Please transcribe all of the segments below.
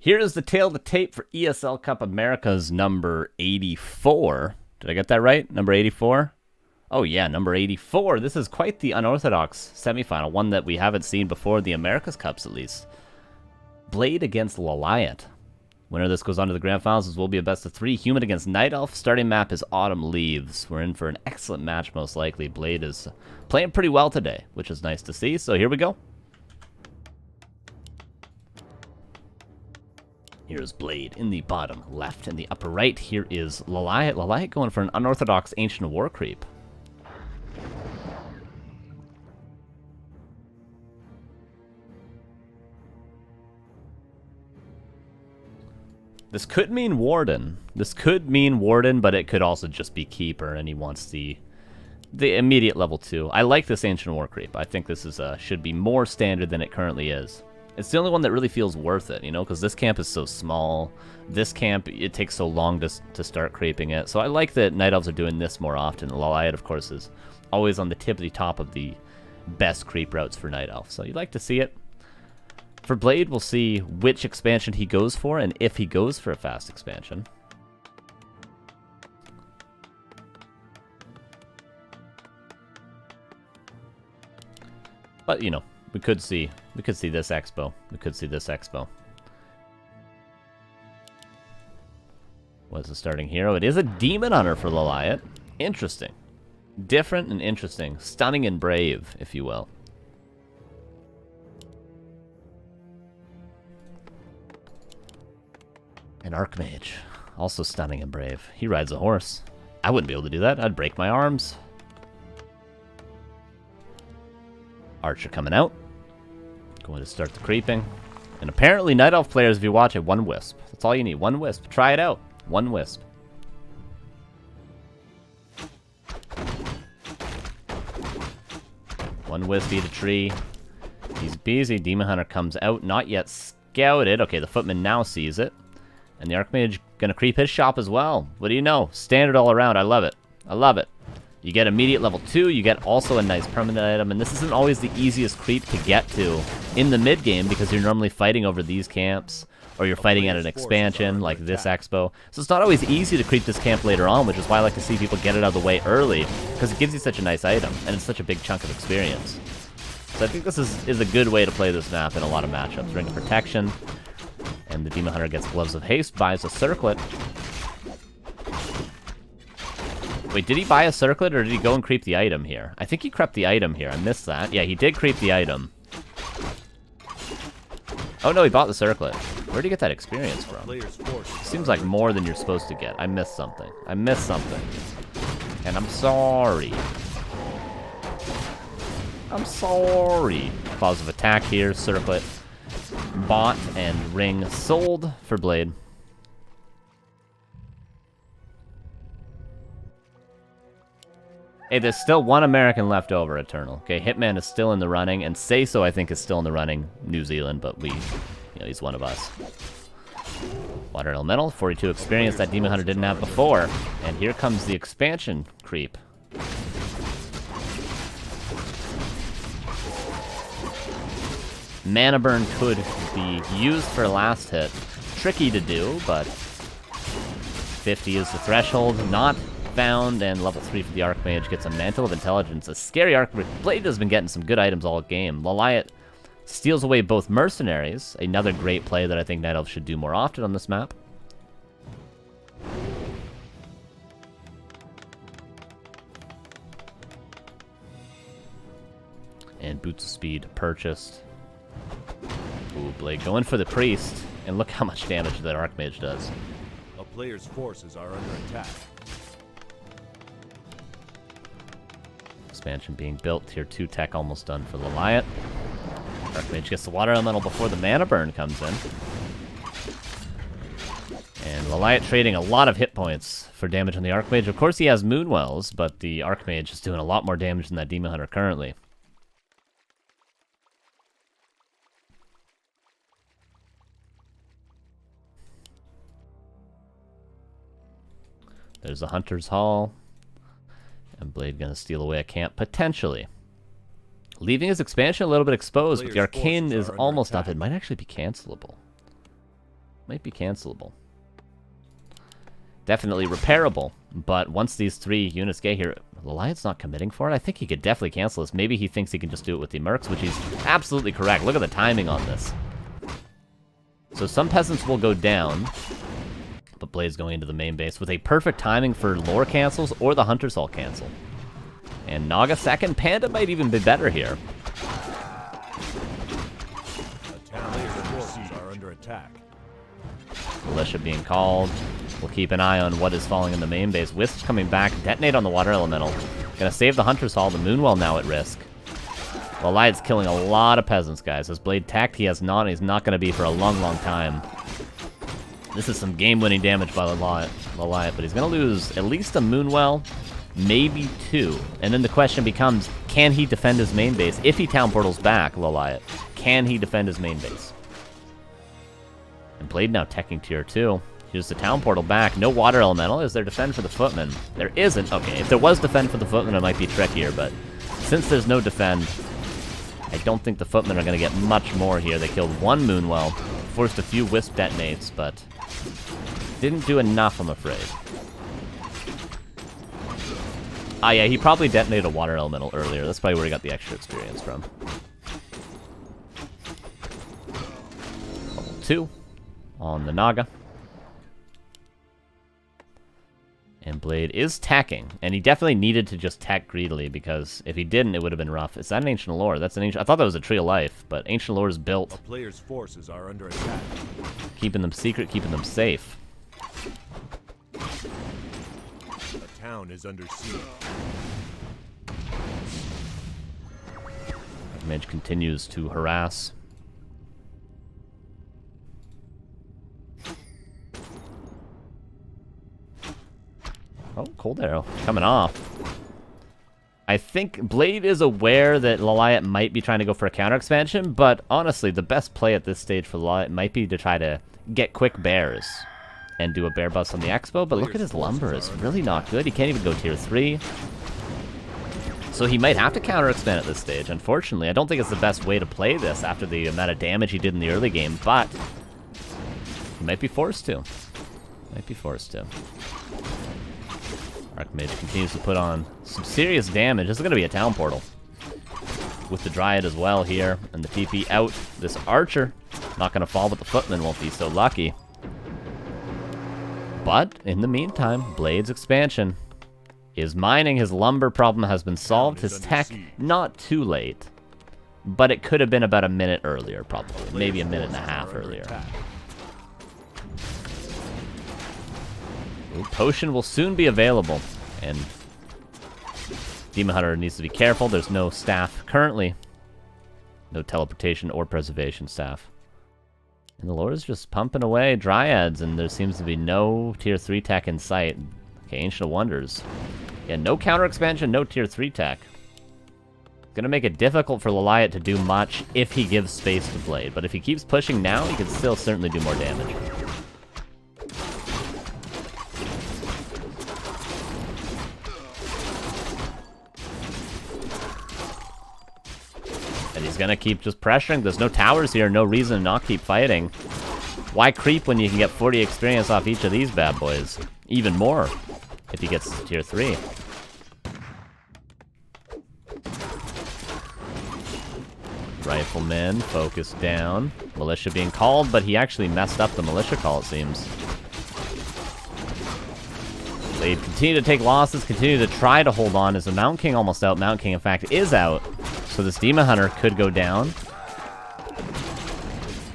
Here is the tail of the tape for ESL Cup Americas number 84. Did I get that right? Number 84? Oh yeah, number 84. This is quite the unorthodox semifinal, one that we haven't seen before, the Americas Cups at least. Blade against LawLiet. Winner of this goes on to the grand finals. This will be a best of 3. Human against Night Elf. Starting map is Autumn Leaves. We're in for an excellent match, most likely. Blade is playing pretty well today, which is nice to see. So here we go. Here's Blade in the bottom left. In the upper right, here is LawLiet. LawLiet going for an unorthodox Ancient War creep. This could mean Warden. This could mean Warden, but it could also just be Keeper, and he wants the immediate level 2. I like this Ancient War creep. I think this is should be more standard than it currently is. It's the only one that really feels worth it, you know, because this camp is so small. This camp, it takes so long to start creeping it. So I like that Night Elves are doing this more often. LawLiet, of course, is always on the tippity top of the best creep routes for Night Elf. So you'd like to see it. For Blade, we'll see which expansion he goes for and if he goes for a fast expansion. But, you know, we could see this expo. We could see this expo. What's the starting hero? It is a Demon Hunter for LawLiet. Interesting. Different and interesting. Stunning and brave, if you will. An Archmage. Also stunning and brave. He rides a horse. I wouldn't be able to do that. I'd break my arms. Archer coming out. Going to start the creeping. And apparently Night Elf players, if you watch it, 1 Wisp. That's all you need. 1 Wisp. Try it out. 1 Wisp. One Wisp, eat a tree. He's busy. Demon Hunter comes out. Not yet scouted. Okay, the Footman now sees it. And the Archmage gonna creep his shop as well. What do you know? Standard all around. I love it. I love it. You get immediate level 2. You get also a nice permanent item. And this isn't always the easiest creep to get to in the mid game because you're normally fighting over these camps. Or you're fighting at an expansion like this expo. So it's not always easy to creep this camp later on, which is why I like to see people get it out of the way early. Because it gives you such a nice item. And it's such a big chunk of experience. So I think this is a good way to play this map in a lot of matchups. Ring of Protection. And the Demon Hunter gets Gloves of Haste, buys a Circlet. Wait, did he buy a Circlet or did he go and creep the item here? I think he crept the item here. I missed that. Yeah, he did creep the item. Oh no, he bought the Circlet. Where'd he get that experience from? Seems like more than you're supposed to get. I missed something. I missed something. And I'm sorry. I'm sorry. Claws of Attack here, Circlet. Bought and ring sold for Blade. Hey, there's still 1 American left over, Eternal. Okay, Hitman is still in the running, and Seiso, I think, is still in the running. New Zealand, but you know, he's one of us. Water Elemental, 42 experience that Demon Hunter didn't have before. And here comes the expansion creep. Mana Burn could be used for last hit. Tricky to do, but 50 is the threshold. Not found, and level 3 for the Archmage gets a Mantle of Intelligence. A scary Archmage. Blade has been getting some good items all game. LawLiet steals away both Mercenaries. Another great play that I think Night Elf should do more often on this map. And Boots of Speed purchased. Ooh, Blade going for the Priest. And look how much damage that Archmage does. A player's forces are under attack. Expansion being built. Tier 2 tech almost done for LawLiet. Archmage gets the Water Elemental before the Mana Burn comes in. And LawLiet trading a lot of hit points for damage on the Archmage. Of course he has Moonwells, but the Archmage is doing a lot more damage than that Demon Hunter currently. There's a Hunter's Hall. And Blade gonna steal away a camp, potentially. Leaving his expansion a little bit exposed, but the Arcane is almost up. It might actually be cancelable. Might be cancelable. Definitely repairable, but once these 3 units get here, LawLiet's not committing for it. I think he could definitely cancel this. Maybe he thinks he can just do it with the Mercs, which he's absolutely correct. Look at the timing on this. So some peasants will go down, but Blade's going into the main base with a perfect timing for lore cancels or the Hunter's Hall cancel. And Naga second, Panda might even be better here. Players' forces are under attack. Militia being called. We'll keep an eye on what is falling in the main base. Wisp's coming back. Detonate on the Water Elemental. Gonna save the Hunter's Hall. The Moonwell now at risk. LawLiet's killing a lot of peasants, guys. His Blade tech, he has not. He's not gonna be for a long, long time. This is some game-winning damage by LawLiet, but he's gonna lose at least a Moonwell, maybe 2. And then the question becomes, can he defend his main base? If he town portals back, LawLiet, can he defend his main base? And Blade now teching tier 2. Here's the town portal back. No Water Elemental. Is there defend for the Footman? There isn't. Okay, if there was defend for the Footman, it might be trickier, but since there's no defend, I don't think the Footmen are going to get much more here. They killed 1 Moonwell, forced a few Wisp detonates, but didn't do enough, I'm afraid. Ah, yeah, he probably detonated a Water Elemental earlier. That's probably where he got the extra experience from. Level 2 on the Naga. And Blade is tacking, and he definitely needed to just tack greedily, because if he didn't, it would have been rough. Is that an Ancient Lore? That's an Ancient... I thought that was a Tree of Life, but Ancient Lore is built. A player's forces are under attack. Keeping them secret, keeping them safe. The town is under siege. Mage continues to harass. Oh, Cold Arrow coming off. I think Blade is aware that LawLiet might be trying to go for a counter expansion, but honestly, the best play at this stage for LawLiet might be to try to get quick bears and do a bear bust on the Expo, but look at his lumber. It's really not good. He can't even go tier 3. So he might have to counter expand at this stage. Unfortunately, I don't think it's the best way to play this after the amount of damage he did in the early game, but he might be forced to. Might be forced to. Archmage continues to put on some serious damage. This is going to be a town portal. With the Dryad as well here. And the TP out. This Archer. Not going to fall, but the Footman won't be so lucky. But, in the meantime, Blade's expansion is mining. His lumber problem has been solved. His tech, not too late. But it could have been about a minute earlier, probably. Maybe a minute and a half earlier. Potion will soon be available, and Demon Hunter needs to be careful. There's no staff currently. No teleportation or preservation staff. And the lore is just pumping away Dryads, and there seems to be no tier 3 tech in sight. Okay, Ancient of Wonders. Yeah, no counter expansion, no tier 3 tech. Gonna make it difficult for LawLiet to do much if he gives space to Blade, but if he keeps pushing now, he can still certainly do more damage. And he's gonna keep just pressuring. There's no towers here, no reason to not keep fighting. Why creep when you can get 40 experience off each of these bad boys? Even more if he gets to tier 3. Rifleman, focus down. Militia being called, but he actually messed up the militia call, it seems. They continue to take losses, continue to try to hold on. Is the Mountain King almost out? Mountain King, in fact, is out. So this Demon Hunter could go down.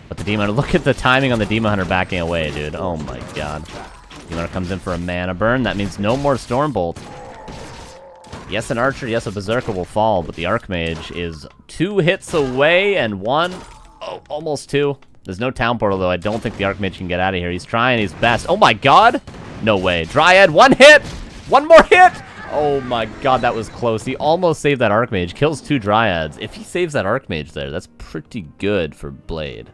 But the Demon Hunter, look at the timing on the Demon Hunter backing away, dude. Oh my god. Demon Hunter comes in for a mana burn. That means no more Stormbolt. Yes, an Archer, yes, a Berserker will fall, but the Archmage is 2 hits away and 1. Oh, almost 2. There's no Town Portal, though. I don't think the Archmage can get out of here. He's trying his best. Oh my god! No way. Dryad, 1 hit! 1 more hit! Oh my god, that was close. He almost saved that Archmage. Kills 2 Dryads. If he saves that Archmage there, that's pretty good for Blade.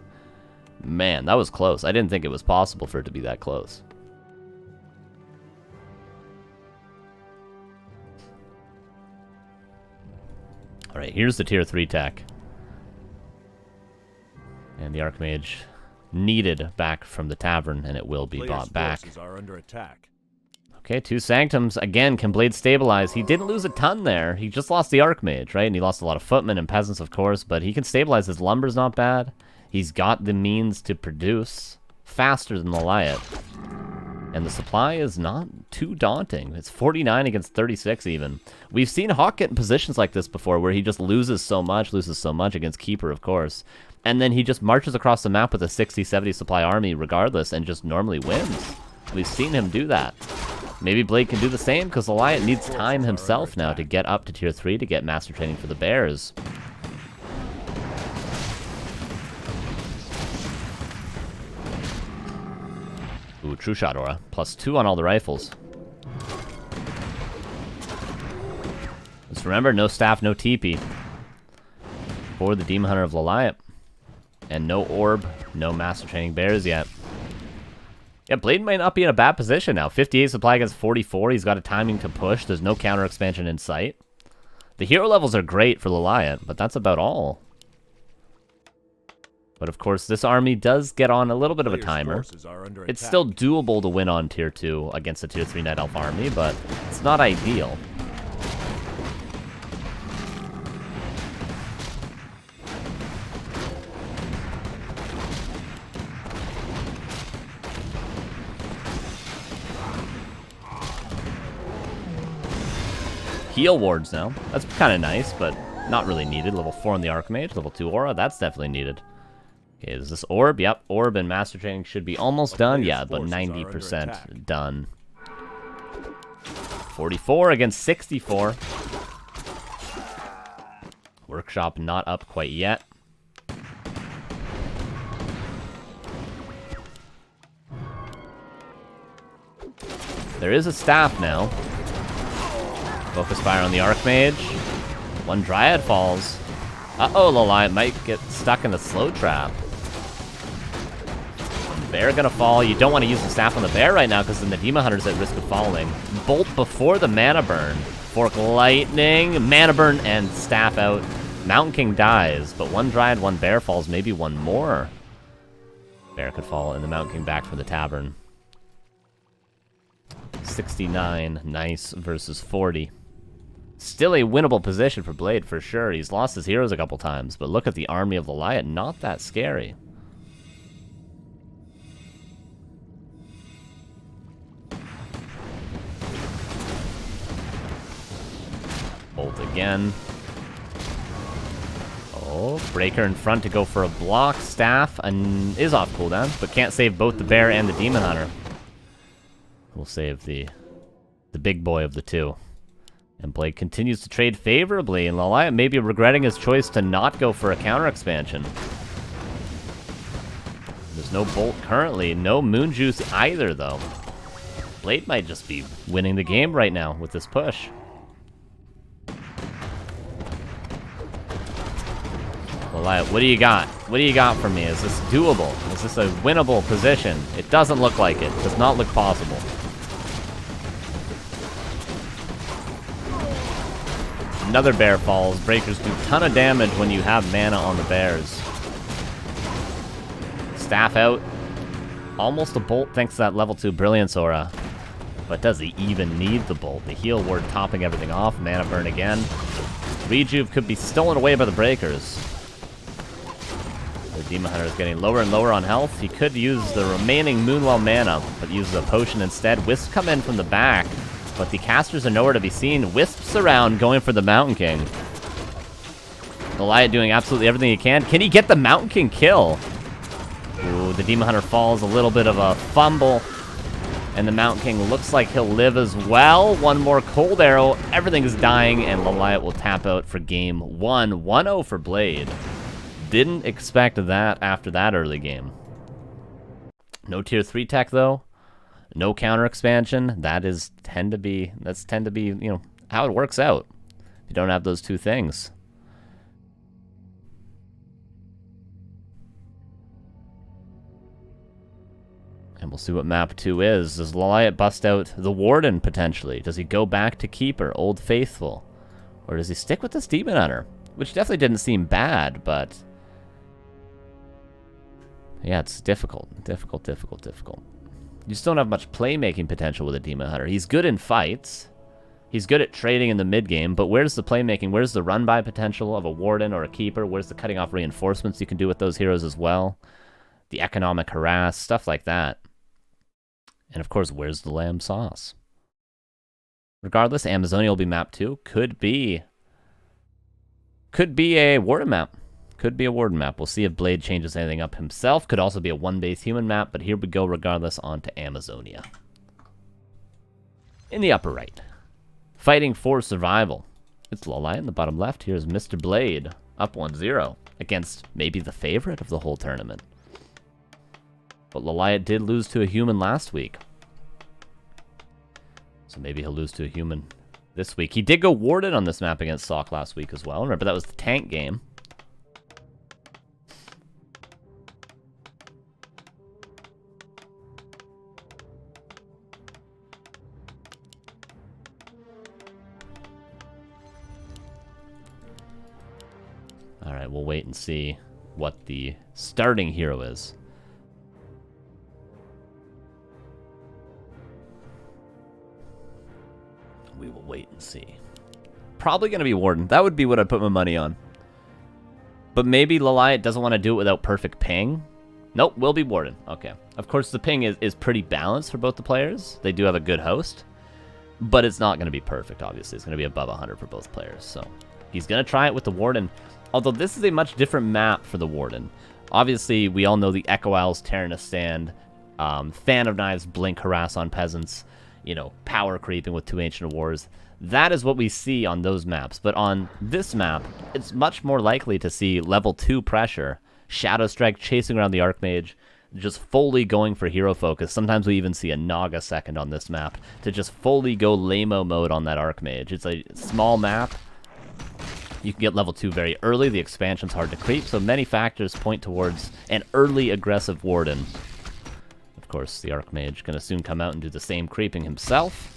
Man, that was close. I didn't think it was possible for it to be that close. Alright, here's the tier 3 tech. And the Archmage needed back from the tavern, and it will be Player's bought back. forces are under attack. Okay, 2 Sanctums. Again, can Blade stabilize? He didn't lose a ton there. He just lost the Archmage, right? And he lost a lot of footmen and peasants, of course, but he can stabilize. His lumber's not bad. He's got the means to produce faster than LawLiet. And the supply is not too daunting. It's 49 against 36 even. We've seen Hawk get in positions like this before where he just loses so much against Keeper, of course. And then he just marches across the map with a 60, 70 supply army regardless and just normally wins. We've seen him do that. Maybe Blade can do the same, because LawLiet needs time himself now to get up to tier 3 to get master training for the bears. Ooh, True Shot Aura. +2 on all the rifles. Just remember, no staff, no TP. For the Demon Hunter of LawLiet. And no orb, no master training bears yet. Yeah, Blade might not be in a bad position now. 58 supply against 44. He's got a timing to push. There's no counter expansion in sight. The hero levels are great for LawLiet, but that's about all. But of course, this army does get on a little bit of a timer. It's still doable to win on tier 2 against a tier 3 Night Elf army, but it's not ideal. Heal wards now. That's kind of nice, but not really needed. Level 4 on the Archmage, level 2 Aura, that's definitely needed. Okay, is this Orb? Yep, Orb and Master Training should be almost done. Yeah, but 90% done. 44 against 64. Workshop not up quite yet. There is a staff now. Focus fire on the Archmage. 1 Dryad falls. Uh-oh, LawLiet might get stuck in the slow trap. Bear gonna fall. You don't want to use the staff on the bear right now because then the Demon Hunter's at risk of falling. Bolt before the mana burn. Fork lightning, mana burn, and staff out. Mountain King dies, but 1 Dryad, 1 bear falls, maybe 1 more. Bear could fall, and the Mountain King back for the tavern. 69, nice, versus 40. Still a winnable position for Blade, for sure. He's lost his heroes a couple times, but look at the army of LawLiet, not that scary. Bolt again. Oh, Breaker in front to go for a block. Staff and is off cooldown, but can't save both the bear and the Demon Hunter. We'll save the big boy of the two. And Blade continues to trade favorably, and LawLiet may be regretting his choice to not go for a counter expansion. There's no Bolt currently, no Moon Juice either, though. Blade might just be winning the game right now with this push. LawLiet, what do you got? What do you got for me? Is this doable? Is this a winnable position? It doesn't look like it. It does not look possible. Another bear falls. Breakers do a ton of damage when you have mana on the bears. Staff out. Almost a bolt thanks to that level 2 Brilliance Aura. But does he even need the bolt? The heal ward topping everything off. Mana burn again. Rejuve could be stolen away by the breakers. The Demon Hunter is getting lower and lower on health. He could use the remaining Moonwell mana, but uses a potion instead. Wisps come in from the back, but the casters are nowhere to be seen. Wisps around, going for the Mountain King. LawLiet doing absolutely everything he can. Can he get the Mountain King kill? Ooh, the Demon Hunter falls. A little bit of a fumble. And the Mountain King looks like he'll live as well. One more Cold Arrow. Everything is dying, and LawLiet will tap out for game 1. 1-0 for Blade. Didn't expect that after that early game. No tier 3 tech, though. No counter expansion. That's tend to be, you know, how it works out. If you don't have those two things. And we'll see what map 2 is. Does LawLiet bust out the Warden, potentially? Does he go back to Keeper, Old Faithful? Or does he stick with this Demon Hunter? Which definitely didn't seem bad, but Yeah, it's difficult. Difficult. You just don't have much playmaking potential with a Demon Hunter. He's good in fights. He's good at trading in the mid-game, but where's the playmaking? Where's the run-by potential of a Warden or a Keeper? Where's the cutting off reinforcements you can do with those heroes as well? The economic harass, stuff like that. And of course, where's the lamb sauce? Regardless, Amazonia will be map 2. Could be a Warden map. Could be a Warden map. We'll see if Blade changes anything up himself. Could also be a 1-base human map, but here we go regardless on to Amazonia. In the upper right, fighting for survival. It's LawLiet in the bottom left. Here's Mr. Blade, up 1-0 against maybe the favorite of the whole tournament. But LawLiet did lose to a human last week. So maybe he'll lose to a human this week. He did go Warden on this map against Sock last week as well. Remember, that was the tank game. Alright, we'll wait and see what the starting hero is. We will wait and see. Probably going to be Warden. That would be what I'd put my money on. But maybe LawLiet doesn't want to do it without perfect ping. Nope, will be Warden. Okay. Of course, the ping is pretty balanced for both the players. They do have a good host. But it's not going to be perfect, obviously. It's going to be above 100 for both players. So he's going to try it with the Warden. Although this is a much different map for the Warden. Obviously, we all know the Echo Owls, Terranistan, Fan of Knives, Blink, Harass on Peasants, you know, power creeping with 2 Ancient Wars. That is what we see on those maps. But on this map, it's much more likely to see level 2 pressure, Shadow Strike chasing around the Archmage, just fully going for hero focus. Sometimes we even see a Naga second on this map to just fully go Lamo mode on that Archmage. It's a small map. You can get level 2 very early. The expansion's hard to creep, so many factors point towards an early aggressive Warden. Of course, the Archmage going to soon come out and do the same creeping himself.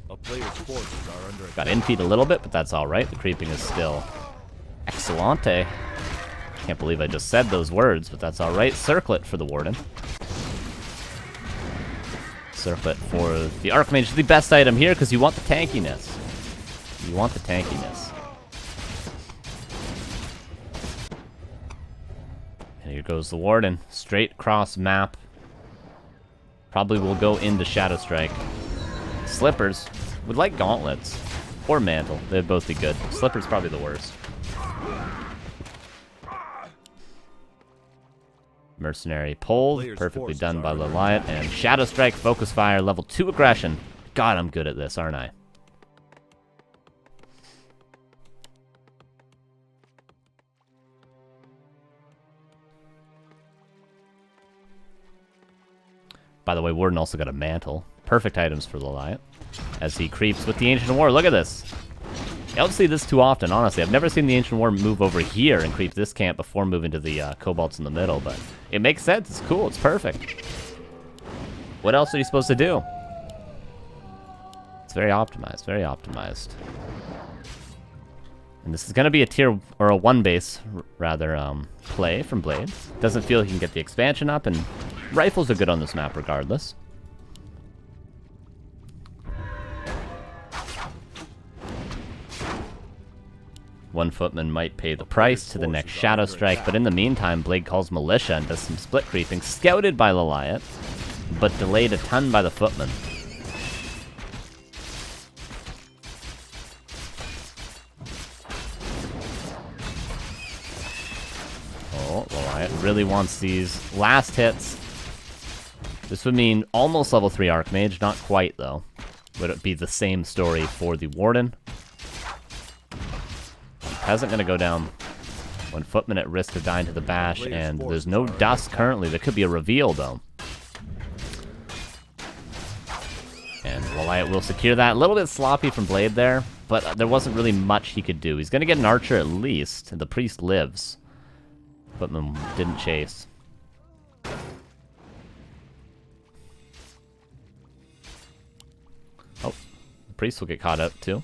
A player's forces are under Got infeed a little bit, but that's alright. The creeping is still excellente. Can't believe I just said those words, but that's alright. Circlet for the Warden. Circlet for the Archmage, the best item here because you want the tankiness. You want the tankiness. And here goes the Warden. Straight across map. Probably will go into Shadow Strike. Slippers. Would like gauntlets. Or mantle. They'd both be good. Slippers probably the worst. Mercenary pull, perfectly done by LawLiet, and Shadow Strike, Focus Fire, level 2 aggression. God, I'm good at this, aren't I? By the way, Warden also got a mantle. Perfect items for LawLiet as he creeps with the Ancient War. Look at this. I don't see this too often, honestly. I've never seen the Ancient War move over here and creep this camp before moving to the Cobalts in the middle, but it makes sense. It's cool. It's perfect. What else are you supposed to do? It's very optimized. Very optimized. And this is going to be a tier, or a 1-base, rather, play from Blade. Doesn't feel he can get the expansion up, and rifles are good on this map regardless. One footman might pay the price to the next Shadow Strike, but in the meantime, Blade calls Militia and does some split creeping, scouted by LawLiet, but delayed a ton by the footman. Oh, LawLiet really wants these last hits. This would mean almost level 3 Archmage, not quite though. Would it be the same story for the Warden? Peasant gonna go down. One footman at risk of dying to the bash, and there's no dust currently. There could be a reveal though. And LawLiet will secure that. A little bit sloppy from Blade there, but there wasn't really much he could do. He's gonna get an archer at least, and the priest lives. Footman didn't chase. Oh, the priest will get caught up too.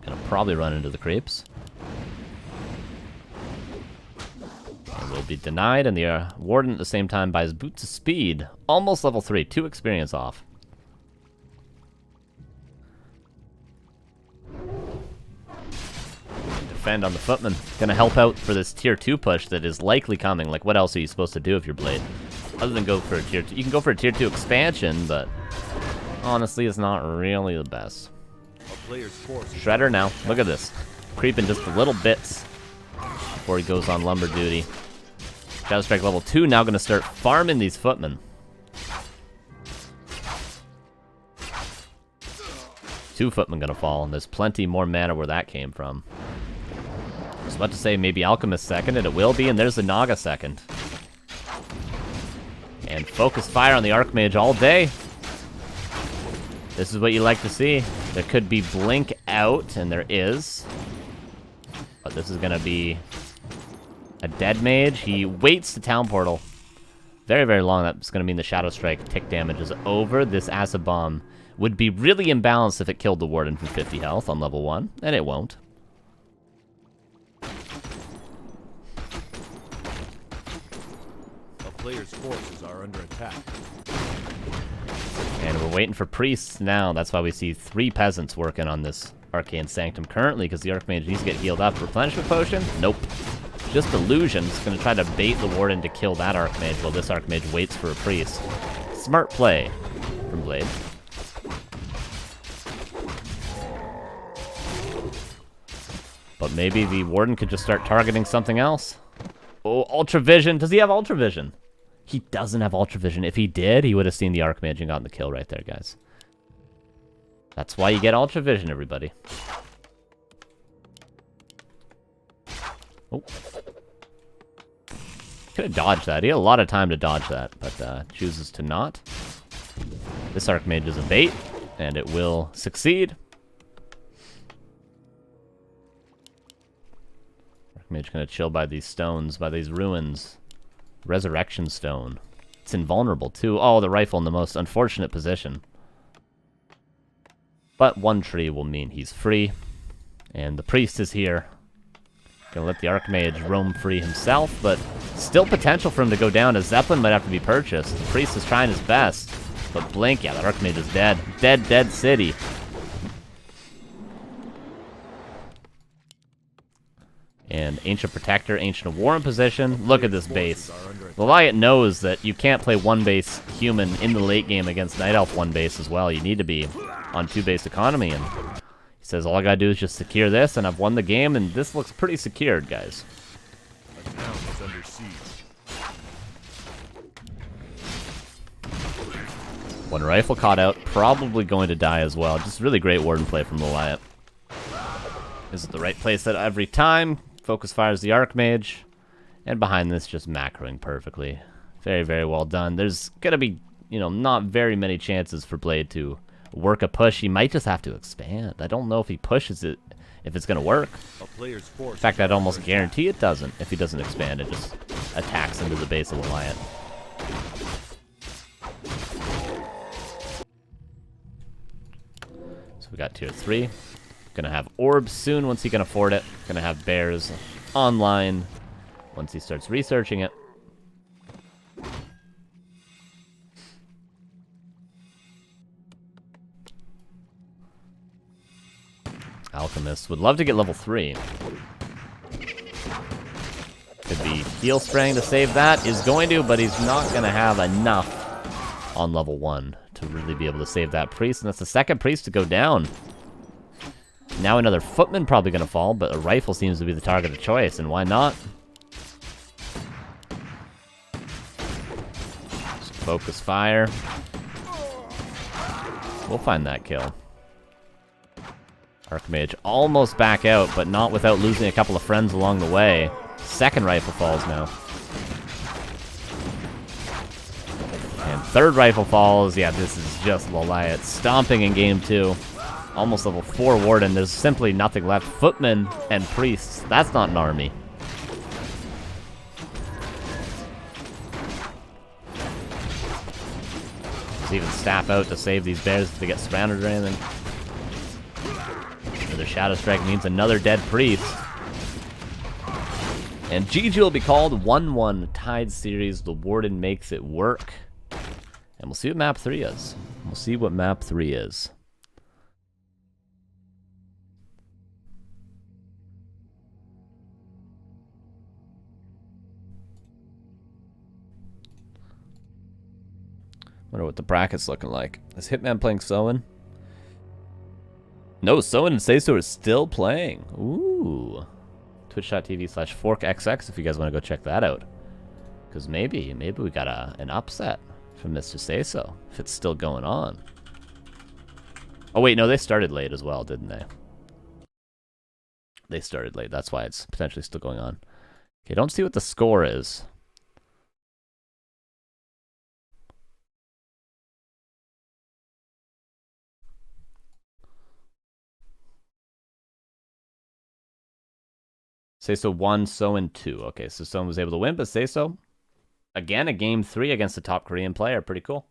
Gonna probably run into the creeps. be denied, and the Warden at the same time buys Boots of Speed. Almost level 3, 2 experience off. Defend on the Footman. Gonna help out for this tier 2 push that is likely coming. Like, what else are you supposed to do if you're Blade? Other than go for a tier 2. You can go for a tier 2 expansion, but honestly, it's not really the best. Shredder now. Look at this. Creeping just a little bits before he goes on lumber duty. Shadow Strike level 2 now gonna start farming these Footmen. 2 Footmen gonna fall, and there's plenty more mana where that came from. I was about to say maybe Alchemist second, and it will be, and there's the Naga second. And focus fire on the Archmage all day. This is what you like to see. There could be Blink out, and there is. But this is gonna be a dead mage. He waits the town portal. Very, very long. That's gonna mean the Shadow Strike tick damage is over. This Acid Bomb would be really imbalanced if it killed the Warden from 50 health on level 1, and it won't. A player's forces are under attack. And we're waiting for priests now. That's why we see 3 peasants working on this Arcane Sanctum currently, because the Archmage needs to get healed up. Replenishment potion? Nope. Just illusion. It's going to try to bait the Warden to kill that Archmage while this Archmage waits for a priest. Smart play from Blade. But maybe the Warden could just start targeting something else. Oh, Ultra Vision. Does he have Ultra Vision? He doesn't have Ultra Vision. If he did, he would have seen the Archmage and gotten the kill right there, guys. That's why you get Ultra Vision, everybody. Oh. Could have dodged that. He had a lot of time to dodge that, but chooses to not. This Archmage is a bait, and it will succeed. Archmage gonna chill by these stones, by these ruins. Resurrection Stone. It's invulnerable, too. Oh, the rifle in the most unfortunate position. But 1 tree will mean he's free. And the priest is here. Gonna let the Archmage roam free himself, but still potential for him to go down, as Zeppelin might have to be purchased. The priest is trying his best. But Blink, yeah, the Archmage is dead. Dead, dead city. And Ancient Protector, Ancient of War in position. Look at this base. LawLiet knows that you can't play 1-base human in the late game against Night Elf 1-base as well. You need to be on 2-base economy. And he says, all I gotta do is just secure this, and I've won the game, and this looks pretty secured, guys. A town is under siege. 1 rifle caught out, probably going to die as well. Just really great Warden play from LawLiet. Is it the right place at every time? Focus fires the Archmage, and behind this just macroing perfectly. Very, very well done. There's gonna be, not very many chances for Blade to work a push. He might just have to expand. I don't know if he pushes it, if it's gonna work. In fact, I'd almost guarantee it doesn't. If he doesn't expand, it just attacks into the base of LawLiet. So we got tier 3. Gonna have orbs soon once he can afford it. Gonna have bears online once he starts researching it. Alchemist would love to get level 3. Could be heal spraying to save that. Is going to, but he's not gonna have enough on level 1 to really be able to save that priest. And that's the second priest to go down. Now another Footman probably going to fall, but a rifle seems to be the target of choice, and why not? Just focus fire. We'll find that kill. Archmage almost back out, but not without losing a couple of friends along the way. Second rifle falls now. And third rifle falls. Yeah, this is just LawLiet stomping in game 2. Almost level 4 Warden. There's simply nothing left. Footmen and priests. That's not an army. There's even staff out to save these bears if they get surrounded or anything. Another Shadow Strike means another dead priest. And GG will be called 1-1 tied series. The Warden makes it work. And we'll see what map 3 is. We'll see what map 3 is. Wonder what the bracket's looking like. Is Hitman playing Soen? No, Soen and Seiso are still playing. Ooh. Twitch.tv/ForkXX if you guys want to go check that out. Because maybe we got an upset from Mr. Seiso, if it's still going on. Oh wait, no, they started late as well, didn't they? They started late, that's why it's potentially still going on. Okay, don't see what the score is. Seiso 1, Soen 2. Okay, so Soen was able to win, but Seiso, again, a game 3 against a top Korean player. Pretty cool.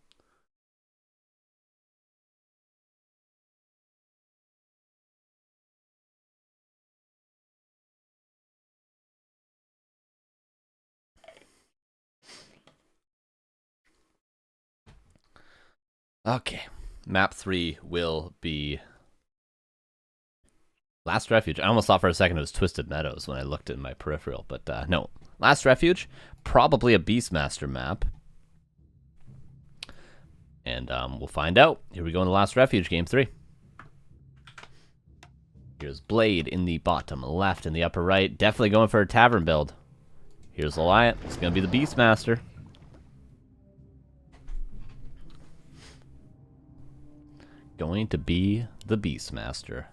Okay, map 3 will be Last Refuge. I almost thought for a second it was Twisted Meadows when I looked at my peripheral, but no. Last Refuge, probably a Beastmaster map. And we'll find out. Here we go in the Last Refuge, game 3. Here's Blade in the bottom left, in the upper right. Definitely going for a Tavern build. Here's LawLiet. It's going to be the Beastmaster. Going to be the Beastmaster.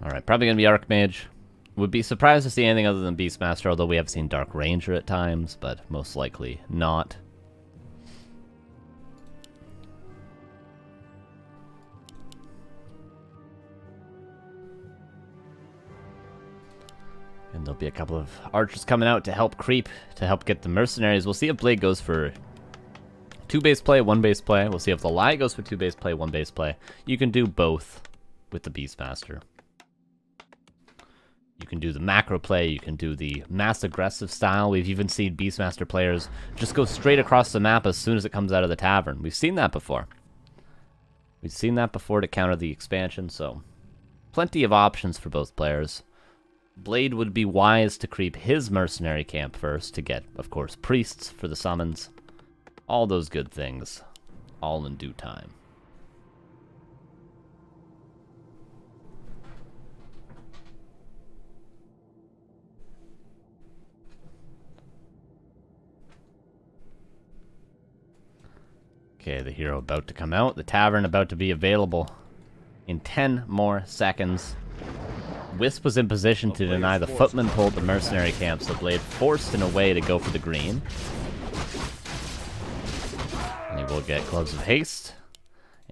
Alright, probably going to be Archmage. Would be surprised to see anything other than Beastmaster, although we have seen Dark Ranger at times, but most likely not. And there'll be a couple of archers coming out to help creep, to help get the mercenaries. We'll see if Blade goes for 2 base play, 1 base play. We'll see if the LawLiet goes for 2 base play, 1 base play. You can do both with the Beastmaster. You can do the macro play, you can do the mass aggressive style. We've even seen Beastmaster players just go straight across the map as soon as it comes out of the tavern. We've seen that before. We've seen that before to counter the expansion, so plenty of options for both players. Blade would be wise to creep his mercenary camp first to get, of course, priests for the summons. All those good things, all in due time. Okay, the hero about to come out. The tavern about to be available in 10 more seconds. Wisp was in position to deny. The footman pulled the mercenary camp, so Blade forced in a way to go for the green. And he will get Gloves of Haste.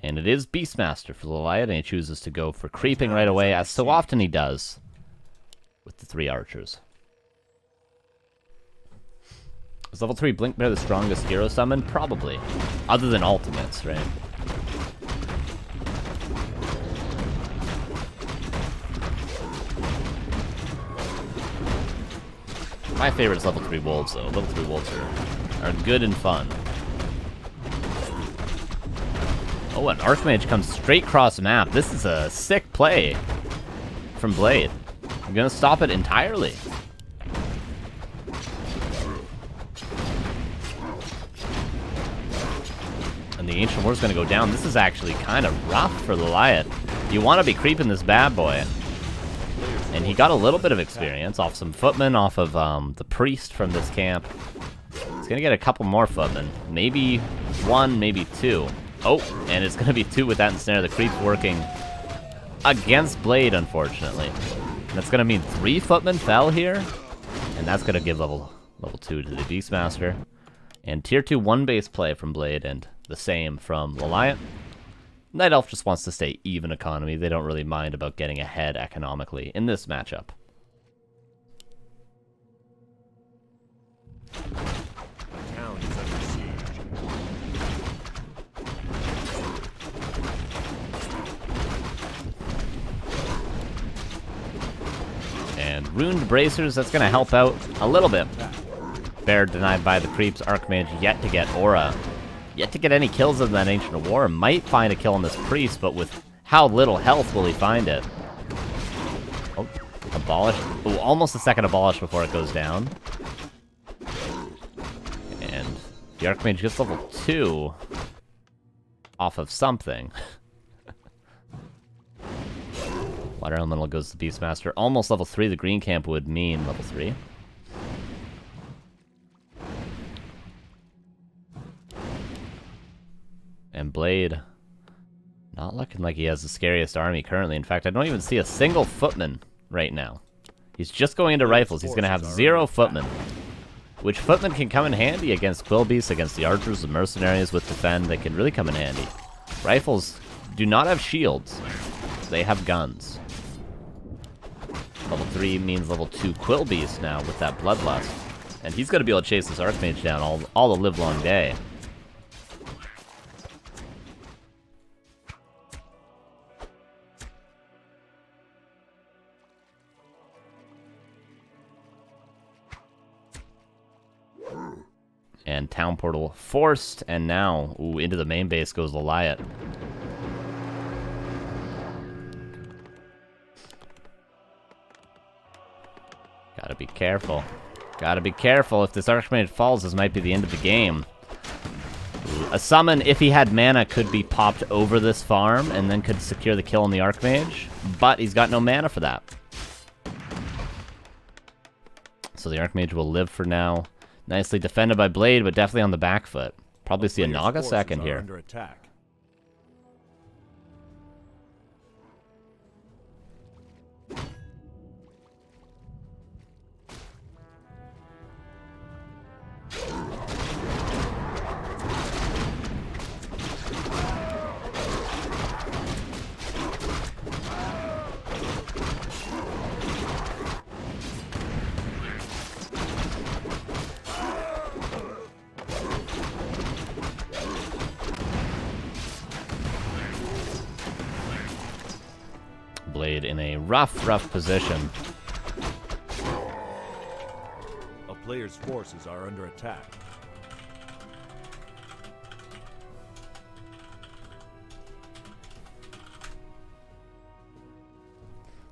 And it is Beastmaster for LawLiet, and he chooses to go for creeping right away, as so often he does with the 3 archers. Is level 3 Blink Bear the strongest hero summon? Probably. Other than ultimates, right? My favorite is level 3 Wolves, though. Level 3 Wolves are good and fun. Oh, an Archmage comes straight across map. This is a sick play from Blade. I'm gonna stop it entirely. And the Ancient War is going to go down. This is actually kind of rough for LawLiet. You want to be creeping this bad boy. And he got a little bit of experience off some footmen, off of the priest from this camp. He's going to get a couple more footmen. Maybe 1, maybe 2. Oh, and it's going to be 2 with that ensnare. The creep's working against Blade, unfortunately. And that's going to mean 3 footmen fell here. And that's going to give level 2 to the Beastmaster. And tier 2 1 base play from Blade, and the same from LawLiet. Night Elf just wants to stay even economy. They don't really mind about getting ahead economically in this matchup. Town is under siege. And Runed Bracers, that's going to help out a little bit. Bear denied by the creeps. Archmage yet to get Aura. Yet to get any kills in that Ancient of War. Might find a kill on this Priest, but with how little health will he find it? Oh, Abolish. Oh, almost a second Abolish before it goes down. And the Archmage gets level 2 off of something. Water Elemental goes to Beastmaster. Almost level 3. The green camp would mean level 3. And Blade, not looking like he has the scariest army currently. In fact, I don't even see a single footman right now. He's just going into rifles. He's going to have 0 footmen. Which footman can come in handy against Quillbeasts, against the archers, the mercenaries with defend. They can really come in handy. Rifles do not have shields. They have guns. Level 3 means level 2 Quillbeast now with that Bloodlust. And he's going to be able to chase this Archmage down all the livelong day. And Town Portal forced, and now, ooh, into the main base goes LawLiet. Gotta be careful. Gotta be careful. If this Archmage falls, this might be the end of the game. Ooh, a summon, if he had mana, could be popped over this farm, and then could secure the kill on the Archmage, but he's got no mana for that. So the Archmage will live for now. Nicely defended by Blade, but definitely on the back foot. Probably see a Naga second here. Under attack. Blade in a rough position. A player's forces are under attack.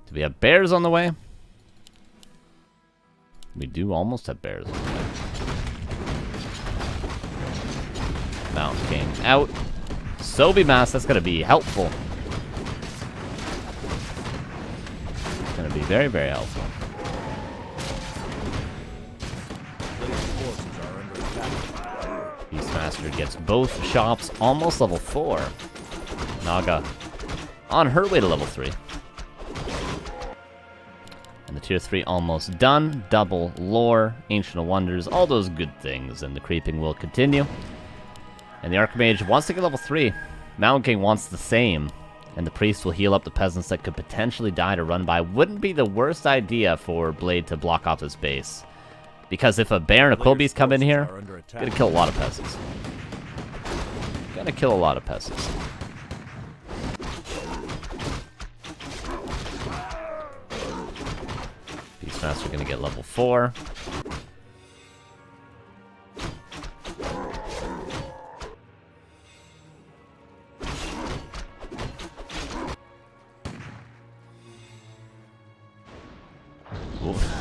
Do we have bears on the way? We do almost have bears on the way. Mountain King out. Sobi Mass, that's going to be helpful. Going to be very helpful. Beastmaster gets both shops almost level 4. Naga on her way to level 3. And the tier 3 almost done. Double lore, Ancient of Wonders, all those good things, and the creeping will continue. And the Archmage wants to get level 3. Mountain King wants the same. And the Priest will heal up the peasants that could potentially die to run by. Wouldn't be the worst idea for Blade to block off his base. Because if a Bear and a Quillbeast come in here, gonna kill a lot of peasants. Gonna kill a lot of peasants. Beastmaster gonna get level 4.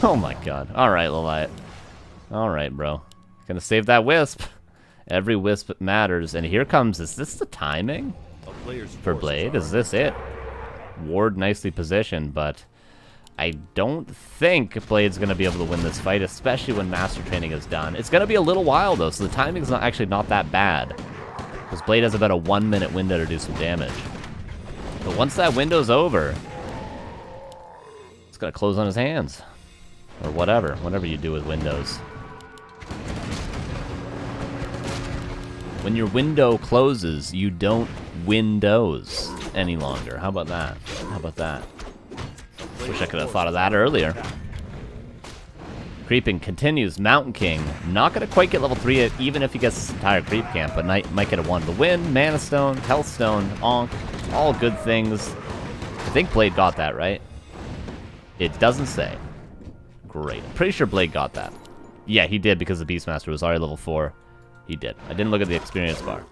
Oh my god. Alright, LawLiet. Alright, bro. Gonna save that Wisp. Every Wisp matters. And here comes, is this the timing for Blade? Is this it? Ward nicely positioned, but I don't think Blade's gonna be able to win this fight, especially when Master Training is done. It's gonna be a little while though, so the timing's not that bad. Because Blade has about a 1-minute window to do some damage. But once that window's over, it's gonna close on his hands. Or whatever you do with windows. When your window closes, you don't windows any longer. How about that? How about that? Wish I could have thought of that earlier. Creeping continues. Mountain King. Not going to quite get level 3 even if he gets this entire creep camp, but might get a 1 to win. Mana Stone, Health Stone, Onk. All good things. I think Blade got that, right? It doesn't say. Great. Pretty sure Blade got that. Yeah, he did because the Beastmaster was already level 4. He did. I didn't look at the experience bar.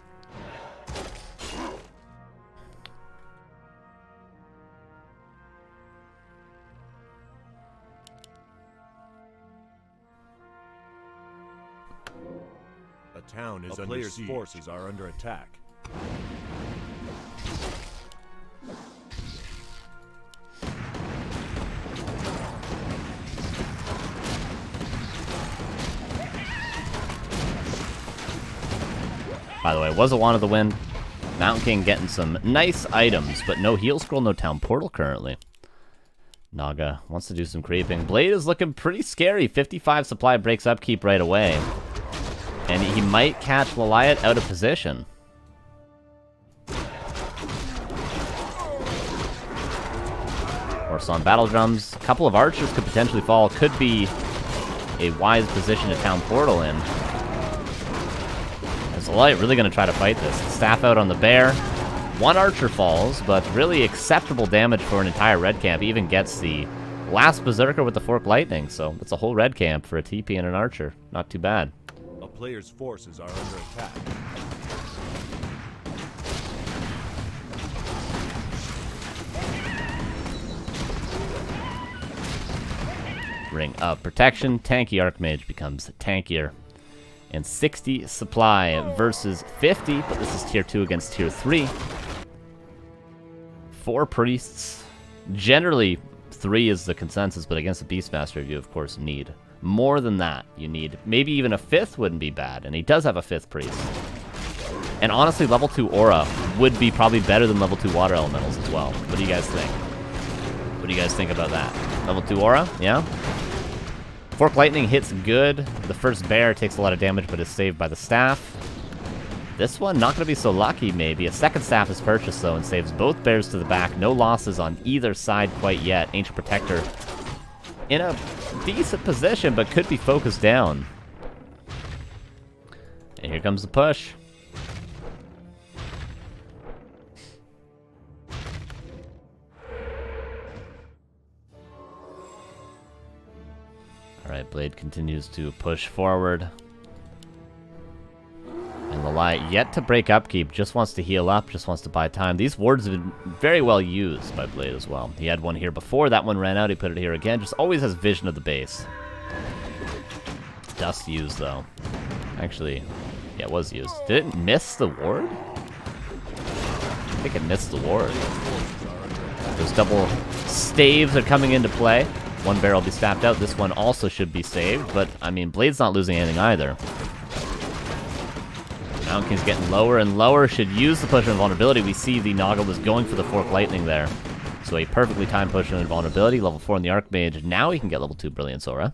A town is under player's siege. Forces are under attack. By the way, was a wand of the wind. Mountain King getting some nice items, but no heal scroll, no town portal currently. Naga wants to do some creeping. Blade is looking pretty scary. 55 supply breaks upkeep right away. And he might catch LawLiet out of position. Horse on battle drums. A couple of archers could potentially fall. Could be a wise position to town portal in. Is LawLiet really going to try to fight this? Staff out on the bear. One archer falls, but really acceptable damage for an entire red camp. He even gets the last berserker with the fork lightning. So that's a whole red camp for a TP and an archer. Not too bad. A player's forces are under attack. Ring of protection. Tanky Archmage becomes tankier. And 60 supply versus 50, but this is tier 2 against tier 3. 4 priests. Generally, 3 is the consensus, but against the Beastmaster, you of course need more than that. You need maybe even a 5th wouldn't be bad, and he does have a 5th priest. And honestly, level 2 aura would be probably better than level 2 water elementals as well. What do you guys think? What do you guys think about that? Level 2 aura? Yeah? Fork lightning hits good. The first bear takes a lot of damage, but is saved by the staff. This one, not going to be so lucky, maybe. A second staff is purchased, though, and saves both bears to the back. No losses on either side quite yet. Ancient Protector in a decent position, but could be focused down. And here comes the push. Alright, Blade continues to push forward. And LawLiet yet to break upkeep, just wants to heal up, just wants to buy time. These wards have been very well used by Blade as well. He had one here before, that one ran out, he put it here again. Just always has vision of the base. Dust used, though. Actually, yeah, it was used. Did it miss the ward? I think it missed the ward. Those double staves are coming into play. One barrel will be staffed out. This one also should be saved, but, I mean, Blade's not losing anything either. Mountain King's getting lower and lower. Should use the push of invulnerability. We see the Naga was going for the fork lightning there. So a perfectly timed push of invulnerability. Level 4 on the Archmage. Now he can get level 2 Brilliance Aura.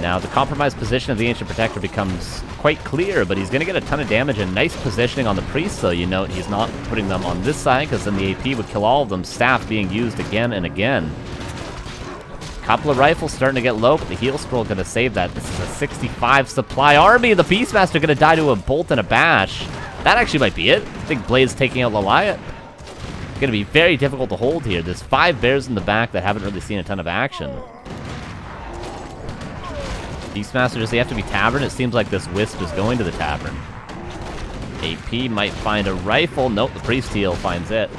Now, the compromised position of the Ancient Protector becomes quite clear, but he's going to get a ton of damage and nice positioning on the Priest, though. You note he's not putting them on this side, because then the AP would kill all of them. Staff being used again and again. Couple of rifles starting to get low, but the heal scroll going to save that. This is a 65 supply army. The Beastmaster going to die to a bolt and a bash. That actually might be it. I think Blade's taking out LawLiet. It's going to be very difficult to hold here. There's 5 bears in the back that haven't really seen a ton of action. Beastmaster, does he have to be tavern? It seems like this Wisp is going to the tavern. AP might find a rifle. Nope, the Priest heal finds it.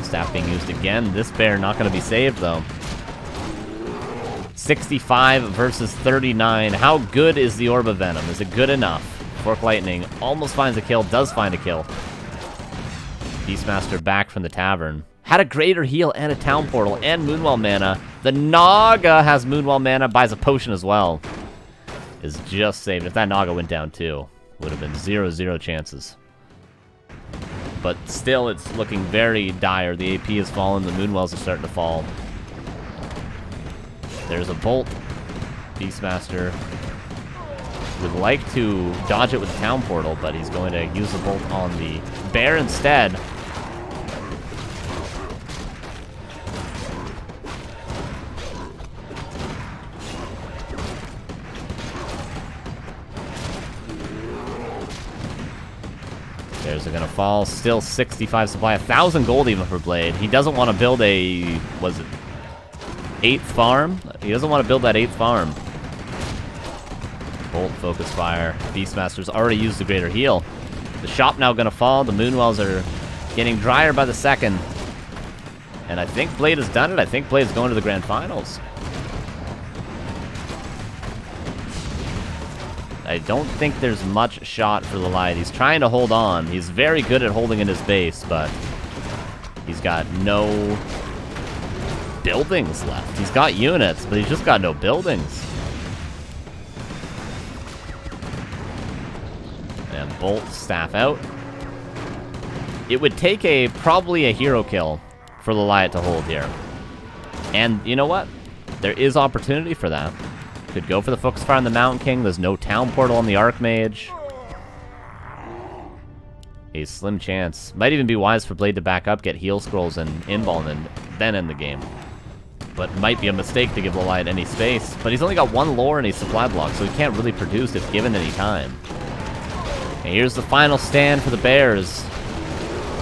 Staff being used again. This bear not going to be saved, though. 65 versus 39. How good is the Orb of Venom? Is it good enough? Fork Lightning almost finds a kill, does find a kill. Beastmaster back from the tavern. Had a greater heal and a town portal and Moonwell mana. The Naga has Moonwell mana, buys a potion as well. Is just saved. If that Naga went down too, would have been 0-0 chances. but still it's looking very dire. The AP has fallen, the Moonwells are starting to fall. There's a Bolt. Beastmaster would like to dodge it with the Town Portal, but he's going to use the Bolt on the Bear instead. Bears are going to fall. Still 65 supply. 1,000 gold even for Blade. He doesn't want to build a... was it 8th farm? He doesn't want to build that 8th farm. Bolt, Focus Fire. Beastmaster's already used the Greater Heal. The shop now going to fall. The Moonwells are getting drier by the second. And I think Blade has done it. I think Blade's going to the Grand Finals. I don't think there's much shot for LawLiet. He's trying to hold on. He's very good at holding in his base, but he's got no buildings left. He's got units, but he's just got no buildings. And Bolt, Staff out. It would take probably a hero kill for LawLiet to hold here. And you know what? There is opportunity for that. Could go for the Focus Fire on the Mountain King. There's no Town Portal on the Archmage. A slim chance. Might even be wise for Blade to back up, get heal scrolls and inball, and then end the game. But might be a mistake to give LawLiet any space. But he's only got one lore and a supply block, so he can't really produce if given any time. And here's the final stand for the Bears.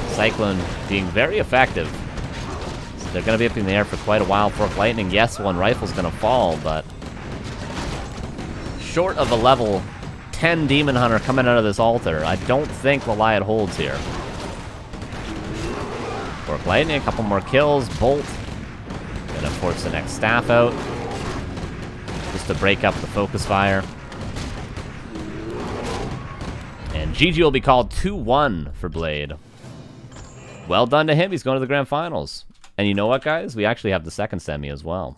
Cyclone being very effective. So they're going to be up in the air for quite a while. Fork Lightning, yes, one rifle's going to fall, but short of a level 10 Demon Hunter coming out of this altar, I don't think LawLiet holds here. Fork Lightning, a couple more kills. Bolt gonna force the next staff out just to break up the Focus Fire. And GG will be called 2-1 for Blade. Well done to him. He's going to the Grand Finals. And you know what, guys? We actually have the second semi as well.